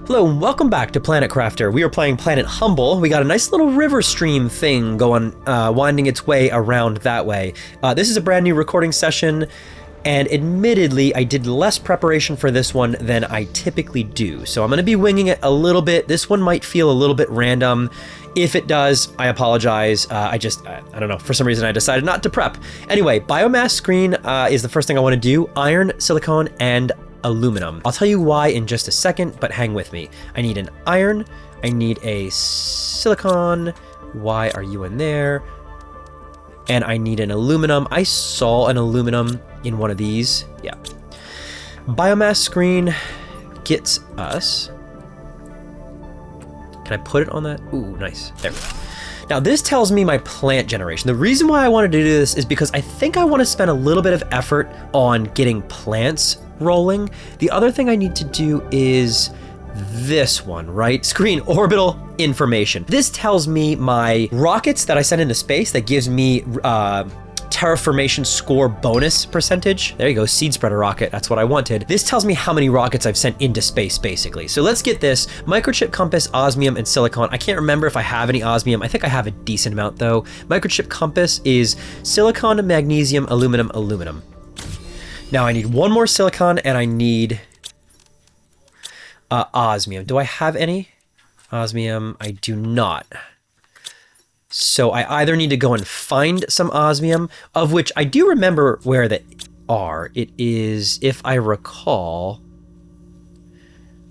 Hello and welcome back to Planet Crafter. We are playing Planet Humble. We got a nice little river stream thing going, winding its way around that way. This is a brand new recording session, and admittedly, I did less preparation for this one than I typically do. So I'm going to be winging it a little bit. This one might feel a little bit random. If it does, I apologize. I don't know, for some reason I decided not to prep. Anyway, biomass screen is the first thing I want to do. Iron, silicone, and aluminum. I'll tell you why in just a second, but hang with me. I need an iron, I need a silicon, why are you in there? And I need an aluminum. I saw an aluminum in one of these. Yeah. Biomass screen gets us. Can I put it on that? Ooh, nice. There we go. Now this tells me my plant generation. The reason why I wanted to do this is because I think I want to spend a little bit of effort on getting plants rolling. The other thing I need to do is this one, right? Screen orbital information. This tells me my rockets that I send into space. That gives me terraformation score bonus percentage. There you go, seed spreader rocket, that's what I wanted. This tells me how many rockets I've sent into space, basically. So let's get this. Microchip compass, osmium, and silicon. I can't remember if I have any osmium. I think I have a decent amount though. Microchip compass is silicon, magnesium, aluminum, aluminum. Now I need one more silicon and I need osmium. Do I have any? Osmium, I do not. So I either need to go and find some osmium, of which I do remember where they are. It is, if I recall,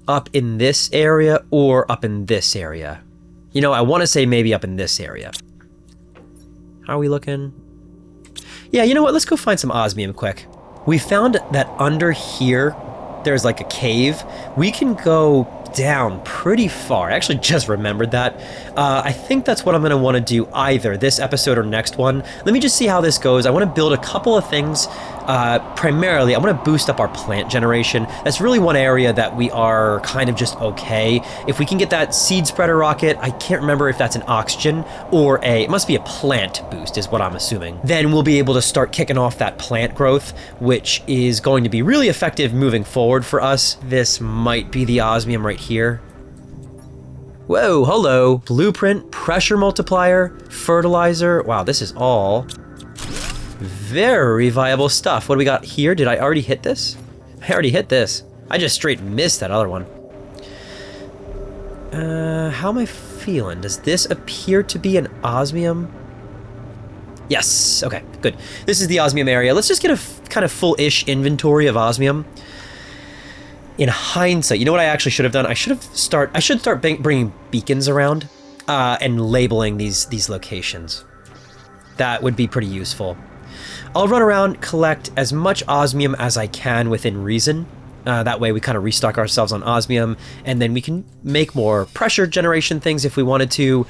up in this area or up in this area. You know, I want to say maybe up in this area. How are we looking? Yeah, you know what? Let's go find some osmium quick. We found that under here, there's like a cave. We can go down pretty far. I actually just remembered that. I think that's what I'm going to want to do either this episode or next one. Let me just see how this goes. I want to build a couple of things. Primarily, I want to boost up our plant generation. That's really one area that we are kind of just okay. If we can get that seed spreader rocket, I can't remember if that's an oxygen or it must be a plant boost is what I'm assuming. Then we'll be able to start kicking off that plant growth, which is going to be really effective moving forward for us. This might be the osmium right here. Whoa, hello. Blueprint, pressure multiplier, fertilizer. Wow, this is all very viable stuff. What do we got here? Did I already hit this? I already hit this. I just straight missed that other one. How am I feeling? Does this appear to be an osmium? Yes, okay, good. This is the osmium area. Let's just get a kind of full-ish inventory of osmium. In hindsight, you know what I actually should have done? I should start bringing beacons around and labeling these locations. That would be pretty useful. I'll run around, collect as much osmium as I can within reason. That way we kind of restock ourselves on osmium, and then we can make more pressure generation things if we wanted to.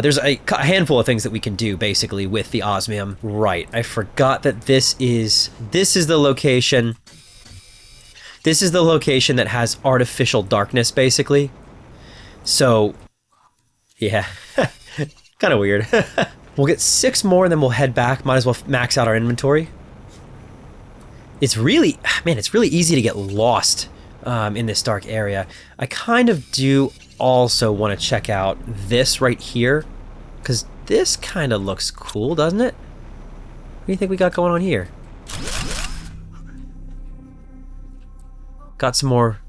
There's a handful of things that we can do basically with the osmium. Right, I forgot that this is the location. This is the location that has artificial darkness, basically. So, yeah, kind of weird. We'll get 6 more and then we'll head back. Might as well max out our inventory. It's really, man, it's really easy to get lost in this dark area. I kind of do also want to check out this right here, because this kind of looks cool, doesn't it? What do you think we got going on here? Got some more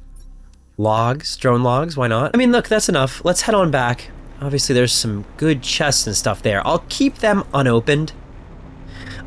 logs, drone logs, why not? I mean, look, that's enough. Let's head on back. Obviously, there's some good chests and stuff there. I'll keep them unopened.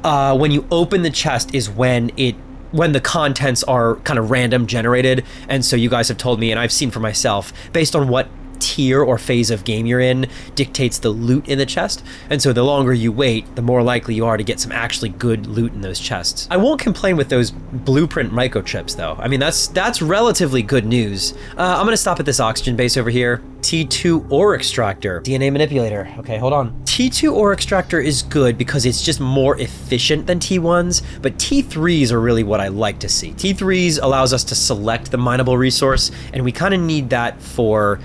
When you open the chest is when the contents are kind of random generated. And so you guys have told me, and I've seen for myself, based on what tier or phase of game you're in dictates the loot in the chest, and so the longer you wait, the more likely you are to get some actually good loot in those chests. I won't complain with those blueprint microchips though. I mean, that's relatively good news. I'm gonna stop at this oxygen base over here. T2 ore extractor, DNA manipulator. Okay, hold on. T2 ore extractor is good because it's just more efficient than T1s, but T3s are really what I like to see. T3s allows us to select the mineable resource, and we kind of need that for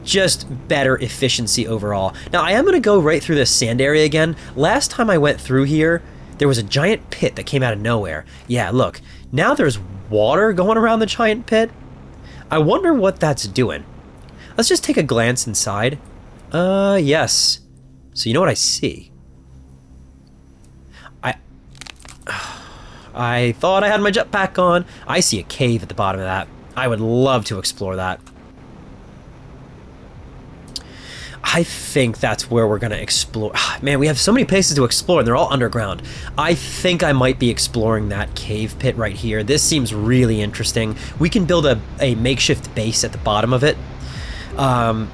just better efficiency overall. Now, I am going to go right through this sand area again. Last time I went through here, there was a giant pit that came out of nowhere. Yeah, look, now there's water going around the giant pit. I wonder what that's doing. Let's just take a glance inside. Yes. So you know what I see? I thought I had my jetpack on. I see a cave at the bottom of that. I would love to explore that. I think that's where we're gonna explore. Man, we have so many places to explore and they're all underground. I think I might be exploring that cave pit right here. This seems really interesting. We can build a makeshift base at the bottom of it.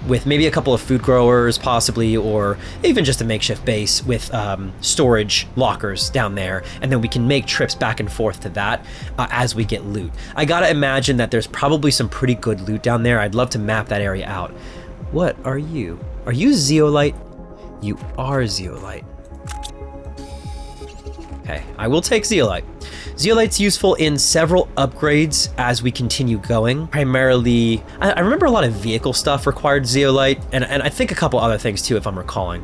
With maybe a couple of food growers possibly, or even just a makeshift base with storage lockers down there, and then we can make trips back and forth to that as we get loot. I gotta imagine that there's probably some pretty good loot down there. I'd love to map that area out. What are you? Are you zeolite? You are zeolite. Okay, I will take zeolite. Zeolite's useful in several upgrades as we continue going. Primarily, I remember a lot of vehicle stuff required zeolite, and I think a couple other things too, if I'm recalling.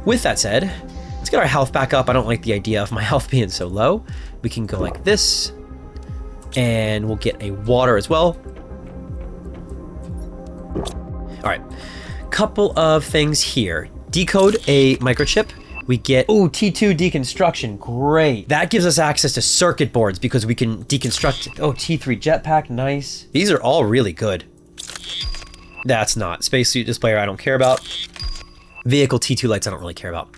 With that said, let's get our health back up. I don't like the idea of my health being so low. We can go like this, and we'll get a water as well. All right, couple of things here. Decode a microchip. We get, T2 deconstruction, great. That gives us access to circuit boards because we can deconstruct, T3 jetpack, nice. These are all really good. That's not. Spacesuit displayer, I don't care about. Vehicle T2 lights, I don't really care about.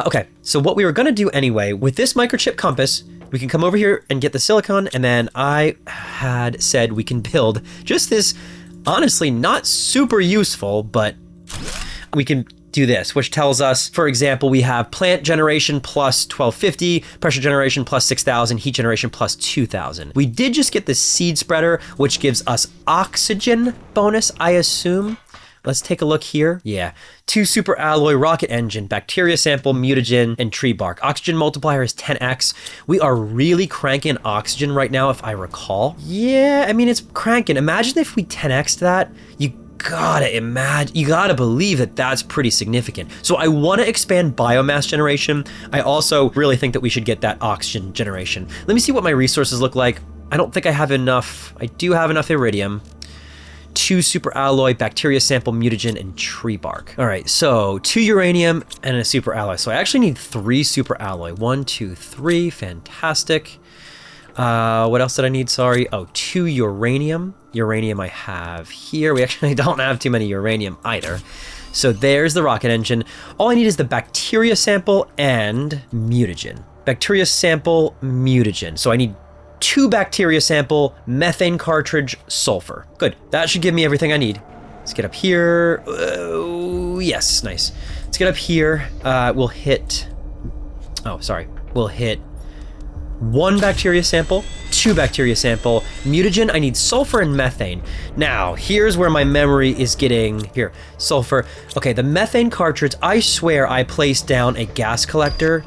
Okay, so what we were gonna do anyway, with this microchip compass, we can come over here and get the silicon, and then I had said we can build just this, honestly, not super useful, but we can do this, which tells us, for example, we have plant generation plus 1250, pressure generation plus 6000, heat generation plus 2000. We did just get the seed spreader, which gives us oxygen bonus, I assume. Let's take a look here. Yeah, 2 super alloy, rocket engine, bacteria sample, mutagen, and tree bark. Oxygen multiplier is 10x. We are really cranking oxygen right now, if I recall. Yeah, I mean, it's cranking. Imagine if we 10x'd that. You gotta believe that that's pretty significant. So I want to expand biomass generation. I also really think that we should get that oxygen generation. Let me see what my resources look like. I don't think I have enough. I do have enough iridium. 2 super alloy, bacteria sample, mutagen, and tree bark. All right, so 2 uranium and a super alloy. So I actually need 3 super alloy. 1, 2, 3, fantastic. What else did I need? Sorry. 2 uranium. Uranium I have here. We actually don't have too many uranium either. So there's the rocket engine. All I need is the bacteria sample and mutagen. Bacteria sample, mutagen. So I need 2 bacteria sample, methane cartridge, sulfur. Good. That should give me everything I need. Let's get up here. Oh, yes, nice. Let's get up here. We'll hit... We'll hit 1 bacteria sample, 2 bacteria sample, mutagen. I need sulfur and methane. Now, here's where my memory is getting, here, sulfur. Okay, the methane cartridge, I swear I placed down a gas collector.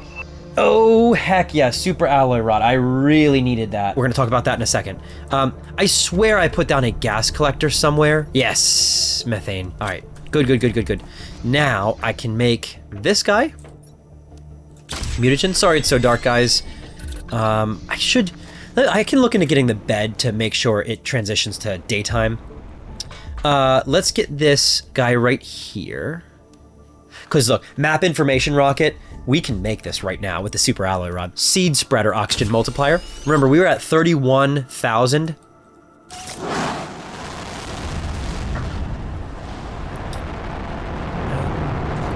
Oh, heck yeah, super alloy rod. I really needed that. We're gonna talk about that in a second. I swear I put down a gas collector somewhere. Yes, methane. All right, good. Now I can make this guy. Mutagen, sorry it's so dark, guys. I can look into getting the bed to make sure it transitions to daytime. Let's get this guy right here. Because look, map information rocket, we can make this right now with the super alloy rod. Seed spreader oxygen multiplier. Remember, we were at 31,000.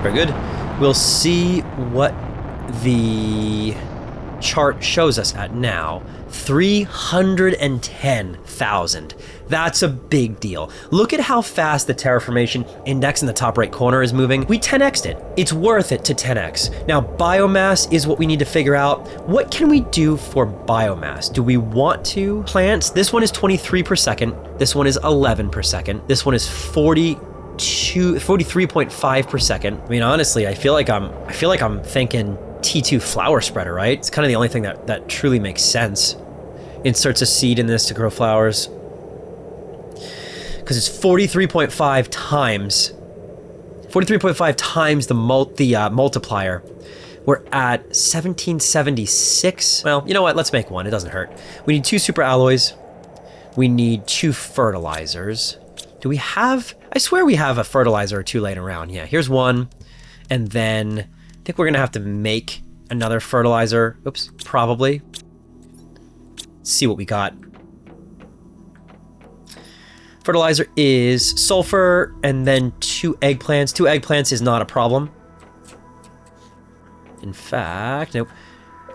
Very good. We'll see what the chart shows us at now. 310,000. That's a big deal. Look at how fast the terraformation index in the top right corner is moving. We 10x'd it. It's worth it to 10x. Now, biomass is what we need to figure out. What can we do for biomass? Do we want to plants? This one is 23 per second. This one is 11 per second. This one is 43.5 per second. I mean, honestly, I feel like I'm thinking T2 flower spreader, right? It's kind of the only thing that truly makes sense. Inserts a seed in this to grow flowers. Because it's 43.5 times the multiplier. We're at 1776. Well, you know what? Let's make one. It doesn't hurt. We need 2 super alloys. We need 2 fertilizers. Do we have... I swear we have a fertilizer or two laying around. Yeah, here's one. And then I think we're going to have to make another fertilizer. Oops, probably. Let's see what we got. Fertilizer is sulfur and then 2 eggplants. 2 eggplants is not a problem. In fact, nope.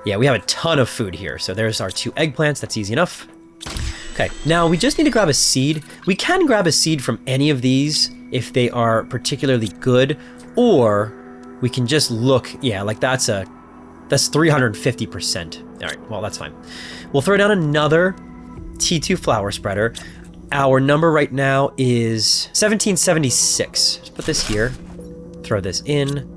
Yeah, we have a ton of food here. So there's our 2 eggplants. That's easy enough. Okay, now we just need to grab a seed. We can grab a seed from any of these if they are particularly good, or we can just look. Yeah, like that's 350%. All right, well, that's fine. We'll throw down another T2 flower spreader. Our number right now is 1776. Let's put this here. Throw this in.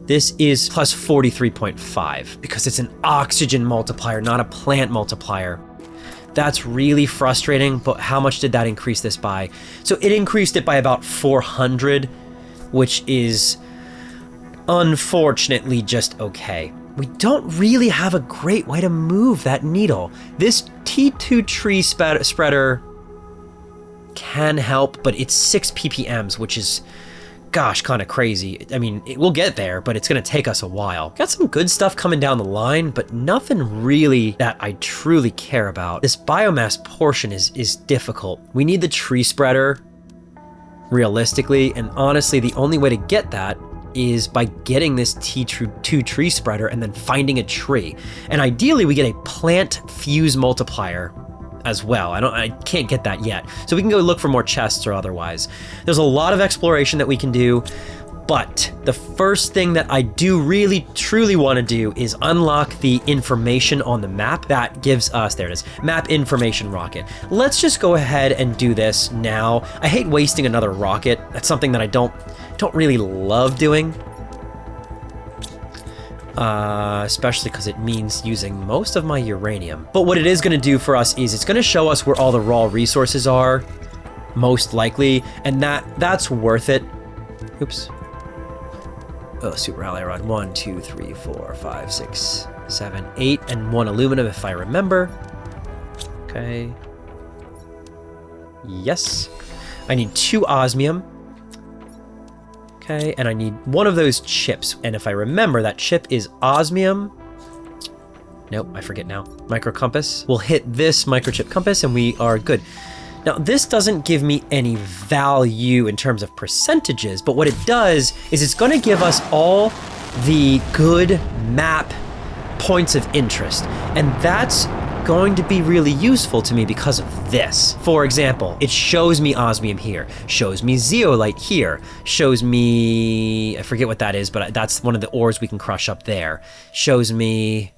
This is plus 43.5 because it's an oxygen multiplier, not a plant multiplier. That's really frustrating, but how much did that increase this by? So it increased it by about 400, which is unfortunately just okay. We don't really have a great way to move that needle. This T2 tree spreader can help, but it's 6 ppms, which is, gosh, kind of crazy. I mean, we'll get there, but it's going to take us a while. Got some good stuff coming down the line, but nothing really that I truly care about. This biomass portion is difficult. We need the tree spreader, realistically, and honestly, the only way to get that is by getting this T2 tree spreader and then finding a tree. And ideally, we get a plant fuse multiplier as well. I can't get that yet. So we can go look for more chests or otherwise. There's a lot of exploration that we can do, but the first thing that I do really truly want to do is unlock the information on the map that gives us, there it is, map information rocket. Let's just go ahead and do this now. I hate wasting another rocket. That's something that I don't really love doing. Especially because it means using most of my uranium. But what it is going to do for us is it's going to show us where all the raw resources are, most likely, and that's worth it. Oops. Oh, super ally rod. 1, 2, 3, 4, 5, 6, 7, 8, and 1 aluminum if I remember. Okay. Yes. I need 2 osmium. Okay, and I need 1 of those chips. And if I remember, that chip is osmium. Nope, I forget now. Micro compass. We'll hit this microchip compass and we are good. Now, this doesn't give me any value in terms of percentages, but what it does is it's going to give us all the good map points of interest. And that's going to be really useful to me because of this. For example, it shows me osmium here, shows me zeolite here, shows me, I forget what that is, but that's one of the ores we can crush up there. Shows me,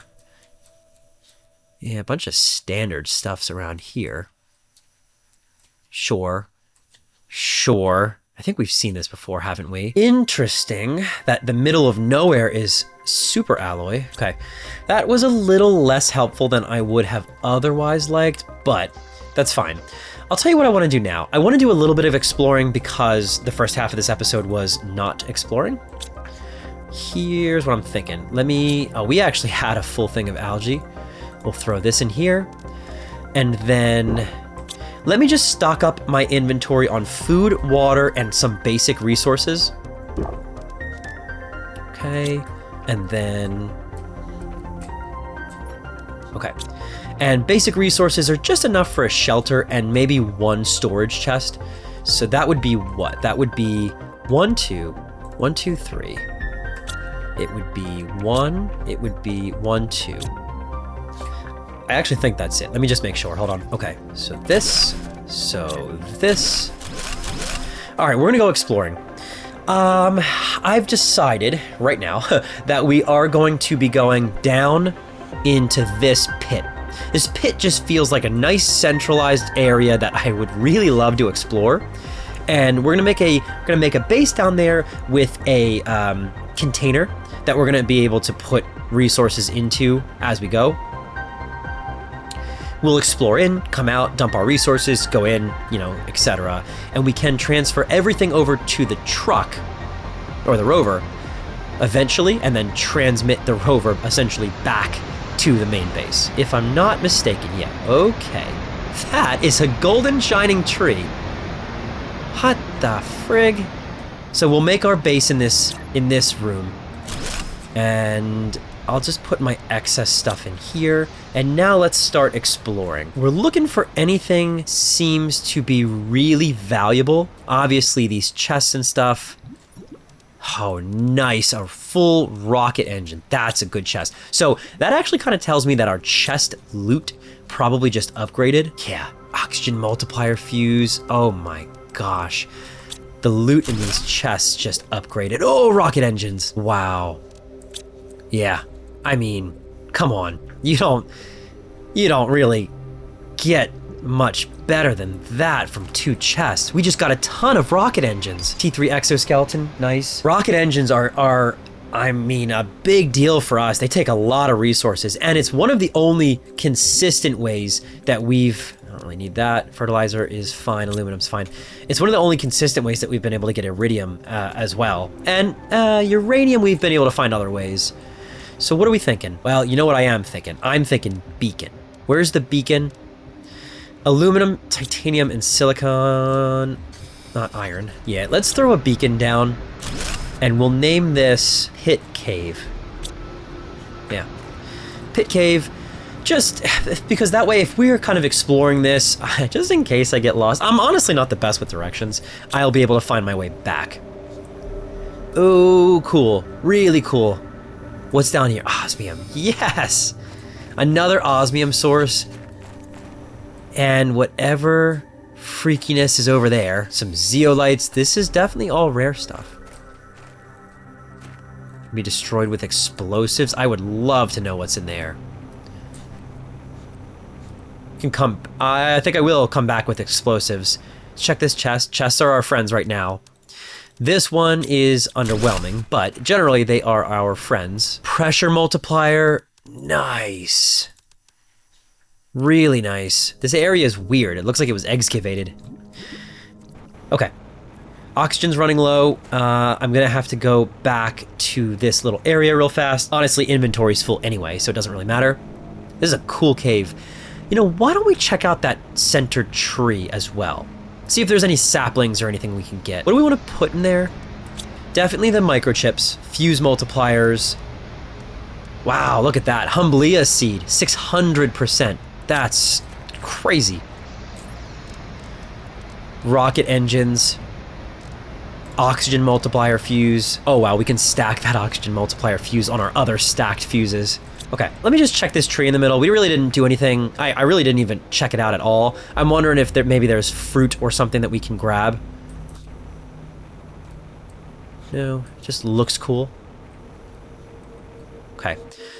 yeah, a bunch of standard stuffs around here. Sure. I think we've seen this before, haven't we? Interesting that the middle of nowhere is super alloy. Okay, that was a little less helpful than I would have otherwise liked, but that's fine. I'll tell you what I want to do now. I want to do a little bit of exploring because the first half of this episode was not exploring. Here's what I'm thinking. We actually had a full thing of algae. We'll throw this in here, and then let me just stock up my inventory on food, water, and some basic resources. Okay, and then... okay. And basic resources are just enough for a shelter and maybe 1 storage chest. So that would be what? That would be 1, 2, 1, 2, 3. It would be 1, it would be 1, 2. I actually think that's it. Let me just make sure. Hold on. Okay, so this. All right, we're gonna go exploring. I've decided right now that we are going to be going down into this pit. This pit just feels like a nice centralized area that I would really love to explore. And we're gonna make a base down there with a container that we're gonna be able to put resources into as we go. We'll explore in, come out, dump our resources, go in, etc. And we can transfer everything over to the truck, or the rover, eventually, and then transmit the rover essentially back to the main base. If I'm not mistaken, yeah, okay. That is a golden shining tree. What the frig? So we'll make our base in this room. And I'll just put my excess stuff in here. And now let's start exploring. We're looking for anything seems to be really valuable. Obviously these chests and stuff. Oh, nice. A full rocket engine. That's a good chest. So that actually kind of tells me that our chest loot probably just upgraded. Yeah. Oxygen multiplier fuse. Oh my gosh. The loot in these chests just upgraded. Oh, rocket engines. Wow. Yeah. I mean, come on. You don't really get much better than that from 2 chests. We just got a ton of rocket engines. T3 exoskeleton, nice. Rocket engines are I mean, a big deal for us. They take a lot of resources, and it's one of the only consistent ways that we've... I don't really need that. Fertilizer is fine. Aluminum's fine. It's one of the only consistent ways that we've been able to get iridium as well. And uranium, we've been able to find other ways. So what are we thinking? Well, you know what I am thinking? I'm thinking beacon. Where's the beacon? Aluminum, titanium, and silicon. Not iron. Yeah, let's throw a beacon down. And we'll name this Pit Cave. Yeah. Pit Cave. Just because that way, if we're kind of exploring this, just in case I get lost, I'm honestly not the best with directions. I'll be able to find my way back. Oh, cool. Really cool. What's down here? Osmium. Yes! Another osmium source. And whatever freakiness is over there. Some zeolites. This is definitely all rare stuff. Be destroyed with explosives. I would love to know what's in there. Can come. I think I will come back with explosives. Let's check this chest. Chests are our friends right now. This one is underwhelming, but generally they are our friends. Pressure multiplier. Nice. Really nice. This area is weird. It looks like it was excavated. Okay. Oxygen's running low. I'm gonna have to go back to this little area real fast. Honestly, inventory's full anyway, so it doesn't really matter. This is a cool cave. You know, why don't we check out that center tree as well? See if there's any saplings or anything we can get. What do we want to put in there? Definitely the microchips, fuse multipliers. Wow, look at that. Humbleia seed, 600%. That's crazy. Rocket engines. Oxygen multiplier fuse. Oh wow, we can stack that oxygen multiplier fuse on our other stacked fuses. Okay, let me just check this tree in the middle. We really didn't do anything. I really didn't even check it out at all. I'm wondering if maybe there's fruit or something that we can grab. No, it just looks cool. Okay,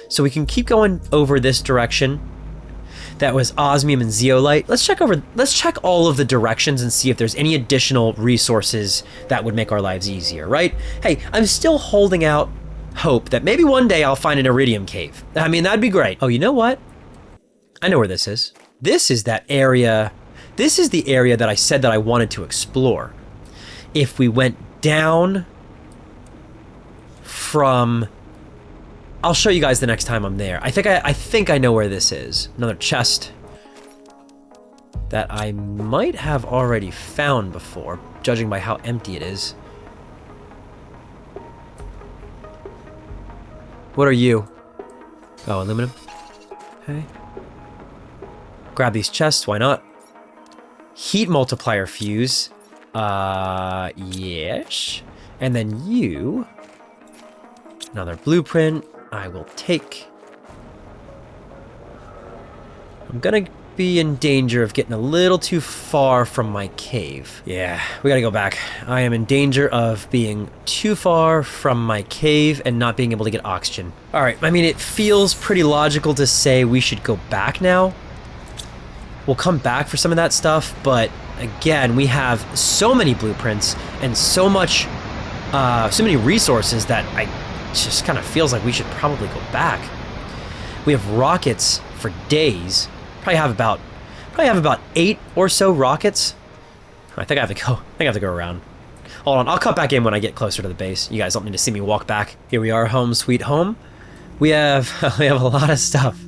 so we can keep going over this direction. That was osmium and zeolite. Let's check all of the directions and see if there's any additional resources that would make our lives easier, right? Hey, I'm still holding out hope that maybe one day I'll find an iridium cave. I mean, that'd be great. Oh, you know what? I know where this is. This is that area. This is the area that I said that I wanted to explore. If we went down from... I'll show you guys the next time I'm there. I think I know where this is. Another chest that I might have already found before, judging by how empty it is. What are you? Oh, aluminum. Okay. Grab these chests, why not? Heat multiplier fuse. Yes. And then you. Another blueprint. I will take. I'm gonna be in danger of getting a little too far from my cave. Yeah, we gotta go back. I am in danger of being too far from my cave and not being able to get oxygen. All right, I mean, it feels pretty logical to say we should go back now. We'll come back for some of that stuff, but again, we have so many blueprints and so many resources that it just kind of feels like we should probably go back. We have rockets for days. Probably have about 8 or so rockets. I think I have to go around. Hold on, I'll cut back in when I get closer to the base. You guys don't need to see me walk back. Here we are, home sweet home. We have a lot of stuff.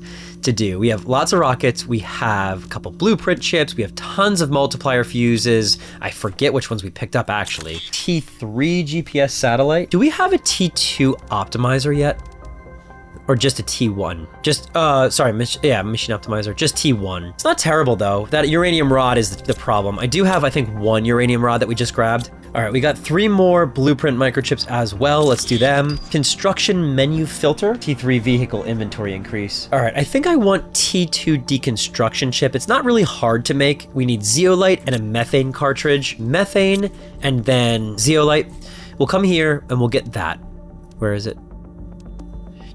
to do. We have lots of rockets. We have a couple blueprint chips. We have tons of multiplier fuses. I forget which ones we picked up actually. T3 GPS satellite. Do we have a T2 optimizer yet? Or just a T1? Machine optimizer, just T1. It's not terrible though. That uranium rod is the problem. I do have, I think, 1 uranium rod that we just grabbed. All right, we got 3 more blueprint microchips as well. Let's do them. Construction menu filter, T3 vehicle inventory increase. All right, I think I want T2 deconstruction chip. It's not really hard to make. We need zeolite and a methane cartridge. Methane and then zeolite. We'll come here and we'll get that. Where is it?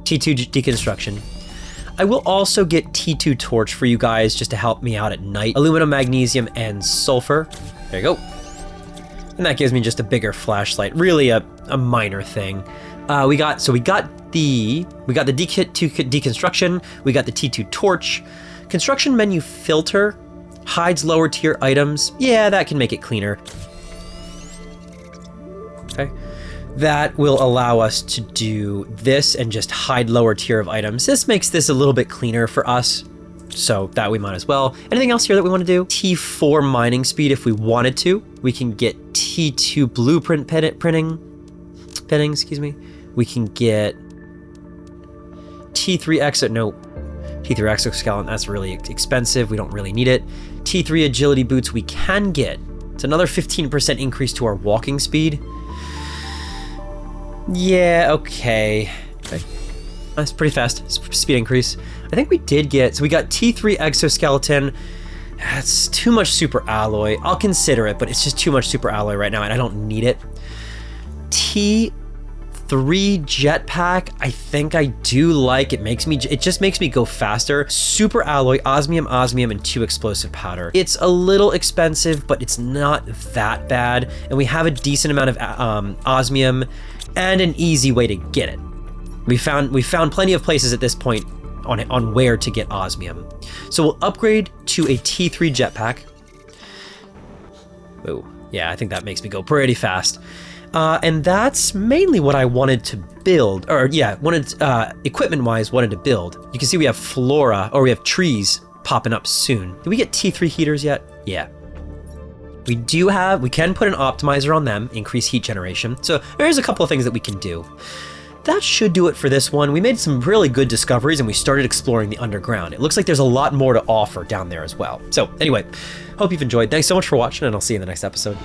T2 deconstruction. I will also get T2 torch for you guys just to help me out at night. Aluminum, magnesium, and sulfur. There you go. And that gives me just a bigger flashlight, really a minor thing. We got the T2 deconstruction, we got the T2 torch. Construction menu filter hides lower tier items. Yeah, that can make it cleaner. Okay. That will allow us to do this and just hide lower tier of items. This makes this a little bit cleaner for us. So that we might as well. Anything else here that we want to do? T4 mining speed if we wanted to. We can get T2 blueprint pinning, excuse me. We can get T3 exoskeleton, that's really expensive. We don't really need it. T3 agility boots we can get. It's another 15% increase to our walking speed. Yeah, okay. That's pretty fast, speed increase. I think we did get, so we got T3 exoskeleton. That's too much super alloy. I'll consider it, but it's just too much super alloy right now and I don't need it. T3 jetpack, I think I do like. It just makes me go faster. Super alloy, osmium, and 2 explosive powder. It's a little expensive, but it's not that bad. And we have a decent amount of osmium and an easy way to get it. We found plenty of places at this point on where to get osmium. So we'll upgrade to a T3 jetpack. Oh, yeah, I think that makes me go pretty fast. And that's mainly what I wanted to build, equipment-wise wanted to build. You can see we have flora, or we have trees popping up soon. Did we get T3 heaters yet? Yeah. We can put an optimizer on them, increase heat generation. So there's a couple of things that we can do. That should do it for this one. We made some really good discoveries and we started exploring the underground. It looks like there's a lot more to offer down there as well. So anyway, hope you've enjoyed. Thanks so much for watching and I'll see you in the next episode.